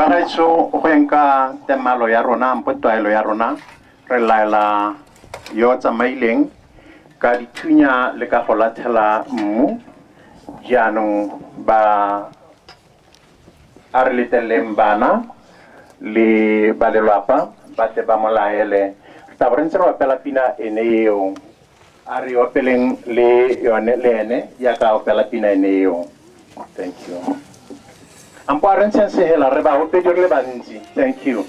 Baraiso Huenka Temalo Yarona, Putuelo Yarona, Relaila Yota Mailing, Karitunya Lekaholatela Mu, Janung Ba Arlitelembana, Li Badelapa, Batebamalaele, Tabrensero Pelapina Eneo, Ario Peling Le Yonelene, Yaka Pelapina Eneo. Thank you. Amparan sense hela reba hope jorle banji. Thank you.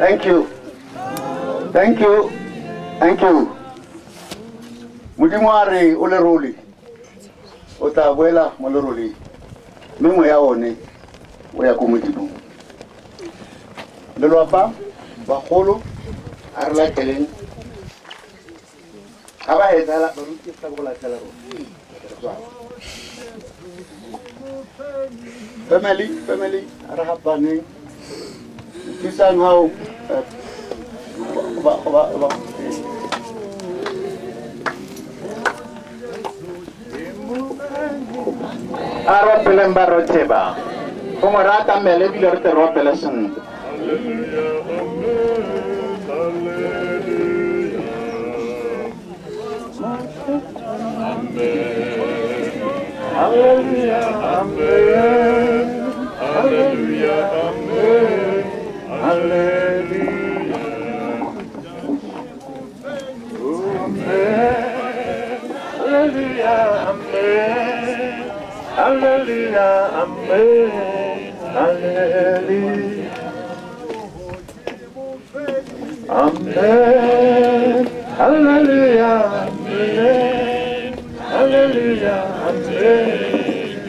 Thank you. Thank you. Thank you. Mujimwari uleruli. Ota abuela moloruli. Mimo yaone. Oya kumujibu. Lelo apa? Bakolo arla kelen aba hedala baruti tagola talaro family arhabani kisan hau ba Aropelen baroteba. Como rata mele bilorte ropelesen. Hallelujah, amen. Hallelujah, amen. Hallelujah. Hallelujah, amen. Hallelujah, amen. Hallelujah. Amen. Hallelujah, amen. Hallelujah, amen.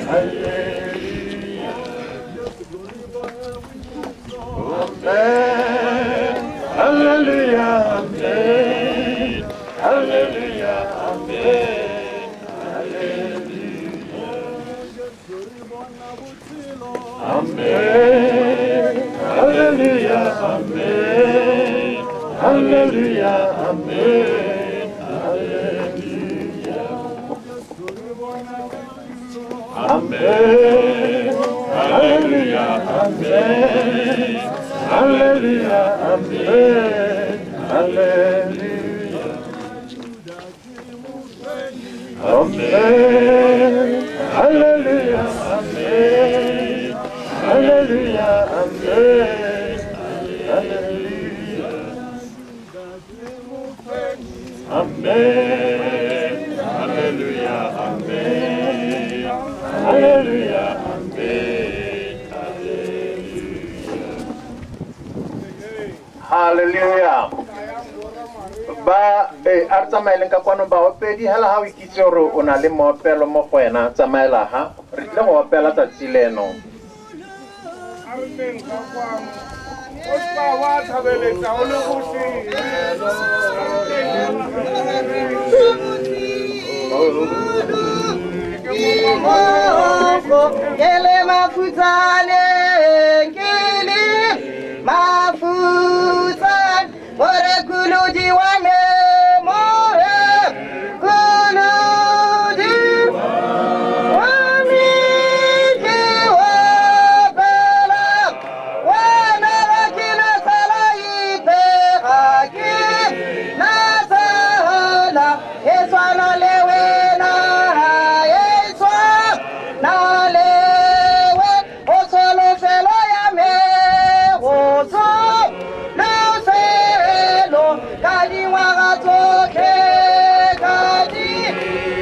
Hallelujah. Amen. Hallelujah, amen. Hallelujah, amen. Amen. Hallelujah, amen. Hallelujah, amen. Hallelujah. Amen. Hallelujah, amen. Hallelujah, amen. Hallelujah. Amen. Hallelujah, amen. Hallelujah, amen. Hallelujah. Amen. Hallelujah, amen. Hallelujah, amen. Hallelujah. Ba arta mailen ka kwano ba opedi hala ha wikitsoro ona le mo pelo mo kwena tsamaela ha re tle go opela tsa tsileno Arneng ka kwano o tla wa thabeletsa o le Kele mafutane, kele mafutane, ore kuludi wane more, kuludi wani kiwabela, wana wakina salayi pehaki, nasala, eswana lewena, nalewe osolo selo ya me oso luselo kadi wagatoke kadi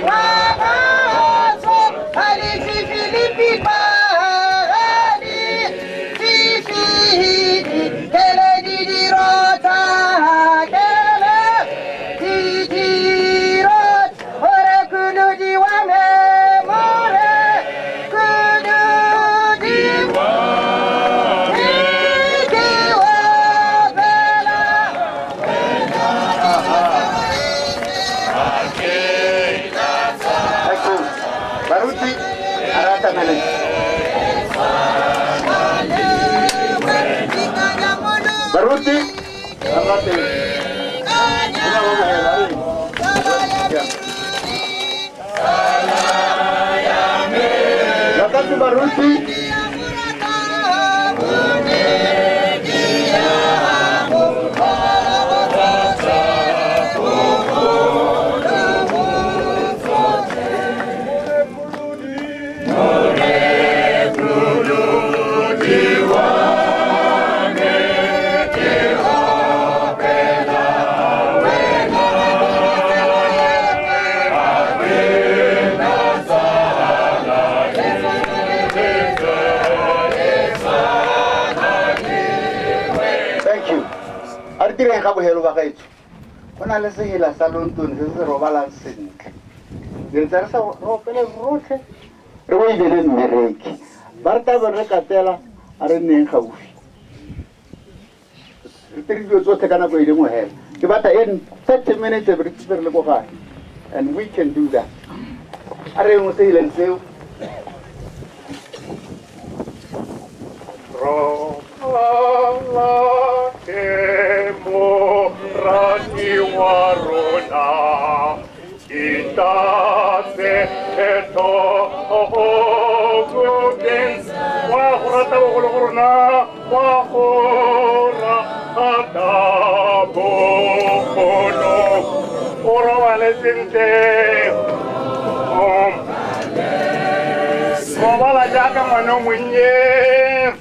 wagaso kadi si Filipi kadi si Fidi kele didirota kele didirot ore kudu diwane more Baruti arata mailen Baruti arata Lakatu Baruti ka bohelo ba gaetso go na le sehela sa lontone se se robalang sentle re tsa re sa ropele rotlhe re go ile mmereki ba re tabe re katela a re nneng gaufi re tiri dilo tsotlhe ka nako e le mohela ke batla in 30 minutes re tse re le go gae and we can do that a re mo seheleng seo Rati warona, ita se eto غلغرنا وخورا أدابو خلو خورا والسنتي وبلا جاكا منو منيه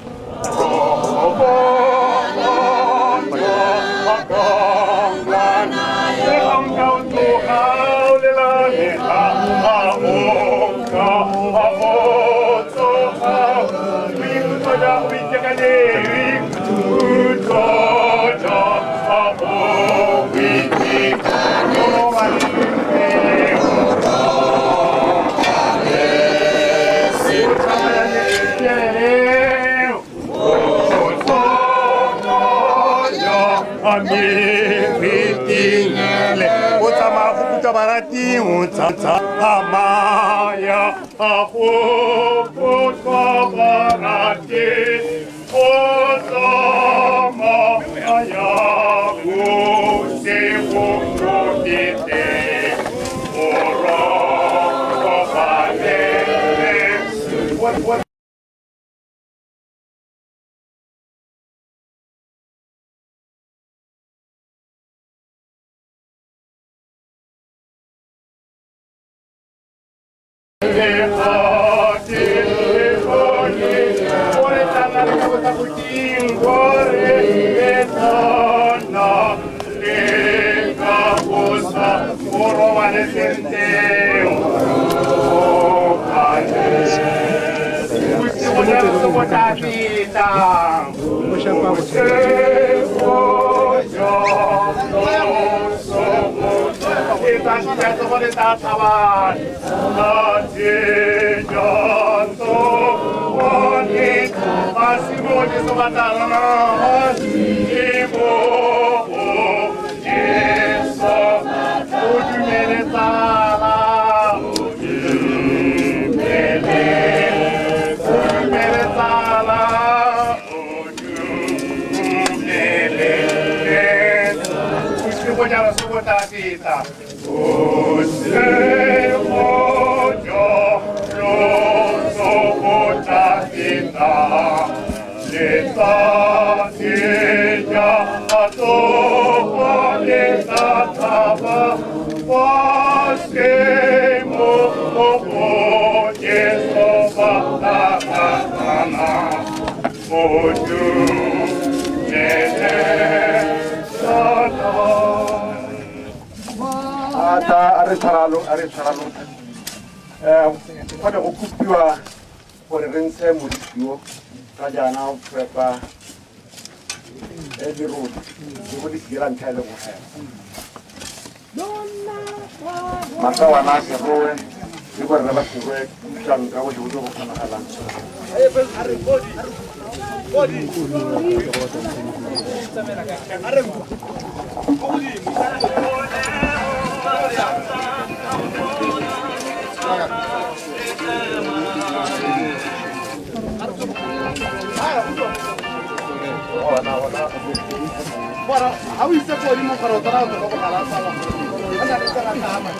Barati unta amaya ahu barati osama aya se dite ora what Aretharalo kwa go kupiwa gore re ntshe modisio ka jana o prepa di road go di dira ntlha le go hela masa wana se roe di gore re ba tswe tlang ka go jo go kana galang body how is the body mo para otra no ko hala sala ana ni sala tama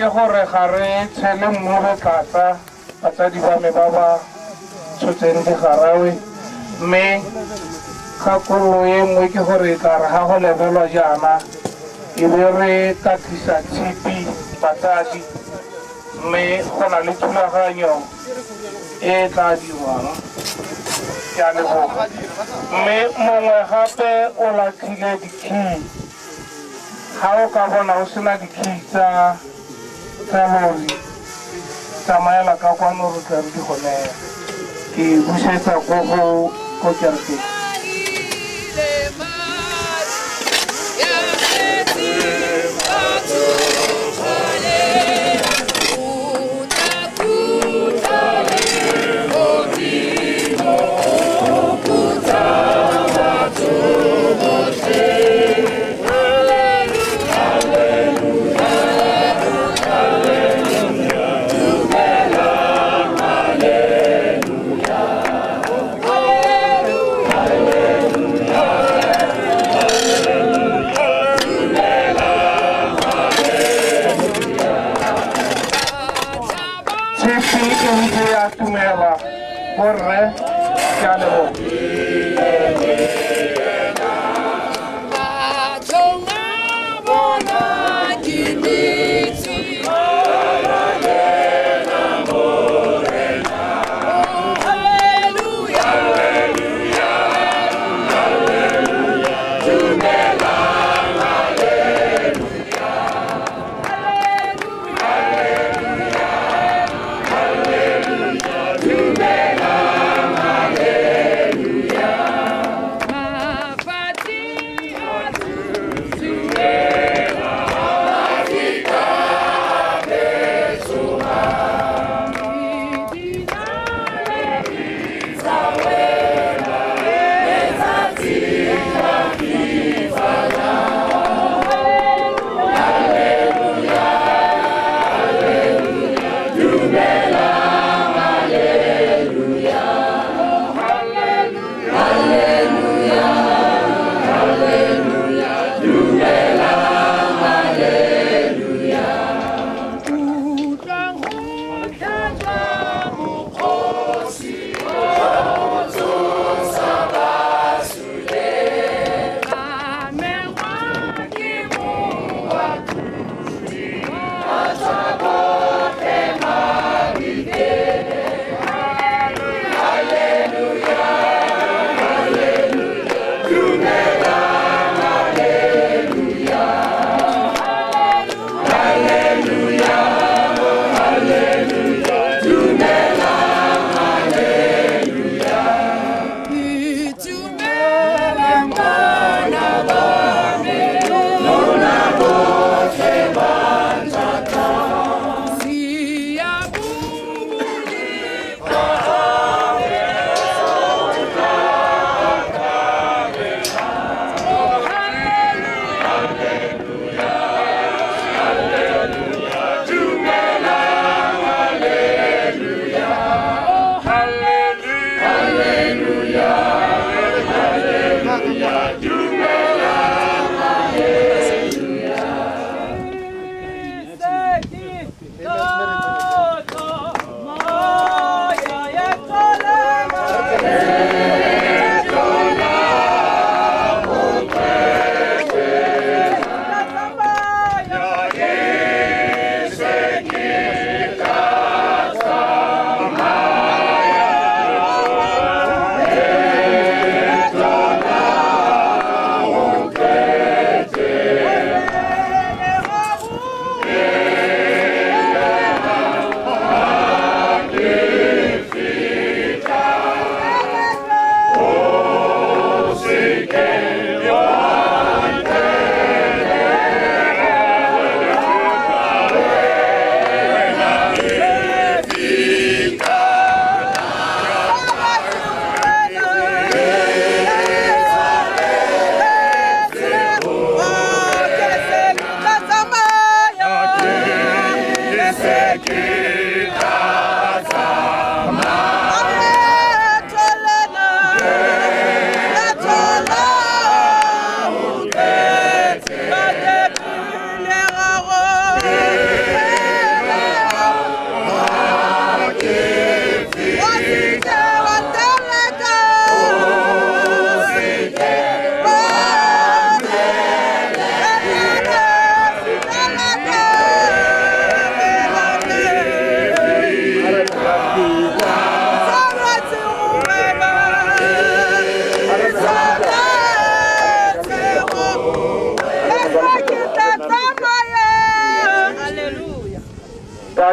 gore ga re tshele mmogo tlasa batsadi ba me ba ba tshotseng digarawe mme kgakololo e nngwe ke gore tla re ga go lebelwa jaana e be re ka tlisa tshipi batsadi mme go na le thulaganyo e tla dirwang ke a leboga mme mongwe gape o latlhile dikey ga o ka bona o sena dikey tsa lori tsamaela ka kwano re tla re di gonela ke busetsa ko kerekeng borre ke a leboga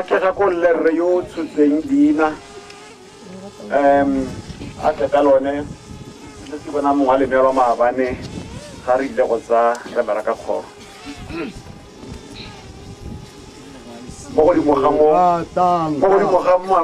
ke ga go le yo tsutseng dina a tle ka lone se se bona mongwe le melo maabane ga re ile go tsa re bereka kgoro mo godimo ga mo